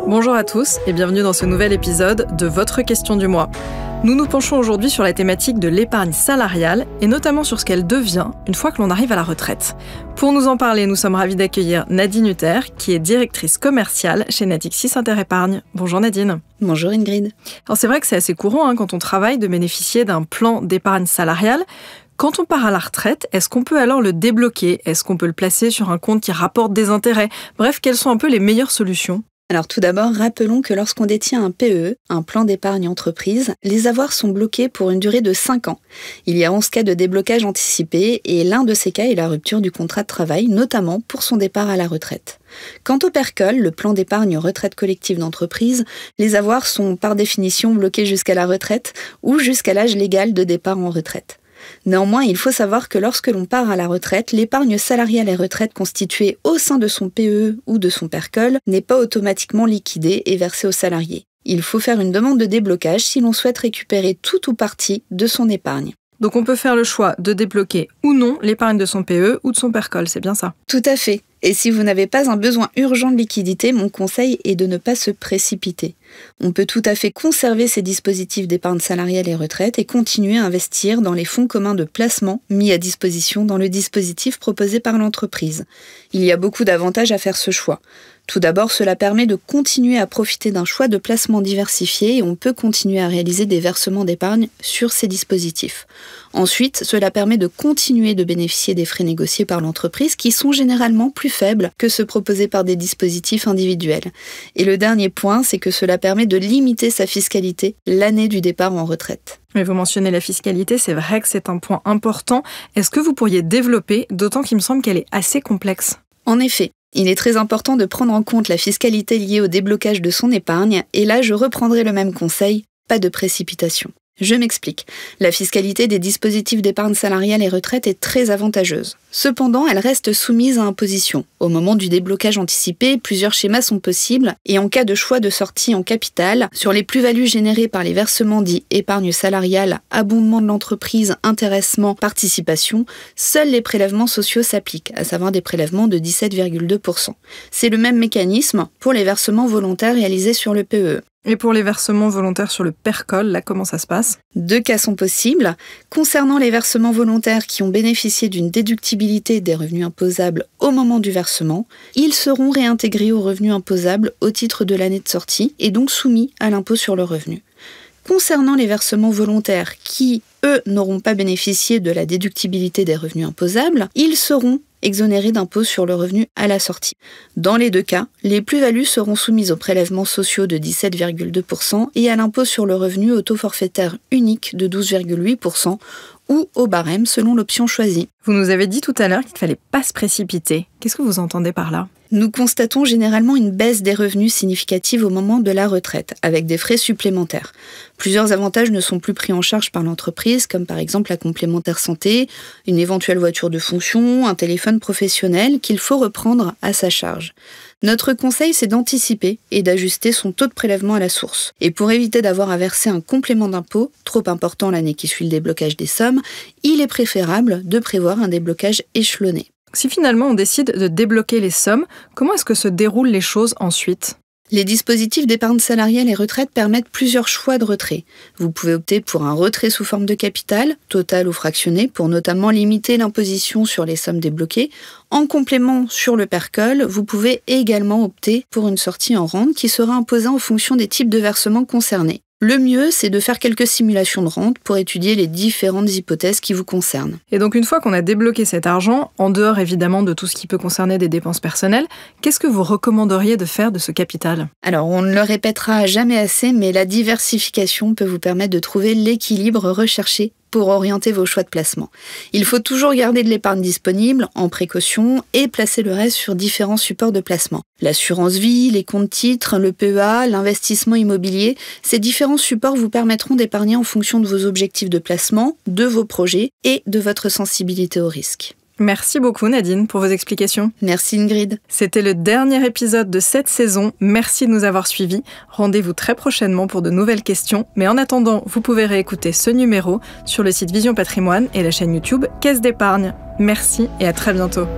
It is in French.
Bonjour à tous et bienvenue dans ce nouvel épisode de Votre question du mois. Nous nous penchons aujourd'hui sur la thématique de l'épargne salariale et notamment sur ce qu'elle devient une fois que l'on arrive à la retraite. Pour nous en parler, nous sommes ravis d'accueillir Nadine Hutter, qui est directrice commerciale chez Natixis Interépargne. Bonjour Nadine. Bonjour Ingrid. Alors c'est vrai que c'est assez courant quand on travaille de bénéficier d'un plan d'épargne salariale. Quand on part à la retraite, est-ce qu'on peut alors le débloquer ? Est-ce qu'on peut le placer sur un compte qui rapporte des intérêts ? Bref, quelles sont un peu les meilleures solutions ? Alors tout d'abord, rappelons que lorsqu'on détient un PEE, un plan d'épargne entreprise, les avoirs sont bloqués pour une durée de 5 ans. Il y a 11 cas de déblocage anticipé et l'un de ces cas est la rupture du contrat de travail, notamment pour son départ à la retraite. Quant au PERCOL, le plan d'épargne retraite collective d'entreprise, les avoirs sont par définition bloqués jusqu'à la retraite ou jusqu'à l'âge légal de départ en retraite. Néanmoins, il faut savoir que lorsque l'on part à la retraite, l'épargne salariale et retraite constituée au sein de son PEE ou de son PERCOL n'est pas automatiquement liquidée et versée aux salariés. Il faut faire une demande de déblocage si l'on souhaite récupérer tout ou partie de son épargne. Donc on peut faire le choix de débloquer ou non l'épargne de son PEE ou de son PERCOL, c'est bien ça ? Tout à fait. Et si vous n'avez pas un besoin urgent de liquidité, mon conseil est de ne pas se précipiter. On peut tout à fait conserver ces dispositifs d'épargne salariale et retraite et continuer à investir dans les fonds communs de placement mis à disposition dans le dispositif proposé par l'entreprise. Il y a beaucoup d'avantages à faire ce choix. Tout d'abord, cela permet de continuer à profiter d'un choix de placement diversifié et on peut continuer à réaliser des versements d'épargne sur ces dispositifs. Ensuite, cela permet de continuer de bénéficier des frais négociés par l'entreprise qui sont généralement plus faibles que ceux proposés par des dispositifs individuels. Et le dernier point, c'est que cela permet de limiter sa fiscalité l'année du départ en retraite. Mais vous mentionnez la fiscalité, c'est vrai que c'est un point important. Est-ce que vous pourriez développer, d'autant qu'il me semble qu'elle est assez complexe ? En effet. Il est très important de prendre en compte la fiscalité liée au déblocage de son épargne, et là je reprendrai le même conseil, pas de précipitation. Je m'explique. La fiscalité des dispositifs d'épargne salariale et retraite est très avantageuse. Cependant, elle reste soumise à imposition. Au moment du déblocage anticipé, plusieurs schémas sont possibles et en cas de choix de sortie en capital, sur les plus-values générées par les versements dits épargne salariale, abondement de l'entreprise, intéressement, participation, seuls les prélèvements sociaux s'appliquent, à savoir des prélèvements de 17,2%. C'est le même mécanisme pour les versements volontaires réalisés sur le PEE. Et pour les versements volontaires sur le PERCOL, là, comment ça se passe ? 2 cas sont possibles. Concernant les versements volontaires qui ont bénéficié d'une déductibilité des revenus imposables au moment du versement, ils seront réintégrés aux revenus imposables au titre de l'année de sortie et donc soumis à l'impôt sur le revenu. Concernant les versements volontaires qui, eux, n'auront pas bénéficié de la déductibilité des revenus imposables, ils seront exonérés d'impôt sur le revenu à la sortie. Dans les 2 cas, les plus-values seront soumises aux prélèvements sociaux de 17,2% et à l'impôt sur le revenu au taux forfaitaire unique de 12,8% ou au barème selon l'option choisie. Vous nous avez dit tout à l'heure qu'il ne fallait pas se précipiter. Qu'est-ce que vous entendez par là ? Nous constatons généralement une baisse des revenus significative au moment de la retraite, avec des frais supplémentaires. Plusieurs avantages ne sont plus pris en charge par l'entreprise, comme par exemple la complémentaire santé, une éventuelle voiture de fonction, un téléphone professionnel qu'il faut reprendre à sa charge. Notre conseil, c'est d'anticiper et d'ajuster son taux de prélèvement à la source. Et pour éviter d'avoir à verser un complément d'impôt, trop important l'année qui suit le déblocage des sommes, il est préférable de prévoir un déblocage échelonné. Si finalement on décide de débloquer les sommes, comment est-ce que se déroulent les choses ensuite ? Les dispositifs d'épargne salariale et retraite permettent plusieurs choix de retrait. Vous pouvez opter pour un retrait sous forme de capital, total ou fractionné, pour notamment limiter l'imposition sur les sommes débloquées. En complément sur le PERCOL, vous pouvez également opter pour une sortie en rente qui sera imposée en fonction des types de versements concernés. Le mieux, c'est de faire quelques simulations de rente pour étudier les différentes hypothèses qui vous concernent. Et donc une fois qu'on a débloqué cet argent, en dehors évidemment de tout ce qui peut concerner des dépenses personnelles, qu'est-ce que vous recommanderiez de faire de ce capital ? Alors on ne le répétera jamais assez, mais la diversification peut vous permettre de trouver l'équilibre recherché pour orienter vos choix de placement. Il faut toujours garder de l'épargne disponible en précaution et placer le reste sur différents supports de placement. L'assurance vie, les comptes titres, le PEA, l'investissement immobilier, ces différents supports vous permettront d'épargner en fonction de vos objectifs de placement, de vos projets et de votre sensibilité au risque. Merci beaucoup Nadine pour vos explications. Merci Ingrid. C'était le dernier épisode de cette saison. Merci de nous avoir suivis. Rendez-vous très prochainement pour de nouvelles questions. Mais en attendant, vous pouvez réécouter ce numéro sur le site Vision Patrimoine et la chaîne YouTube Caisse d'épargne. Merci et à très bientôt.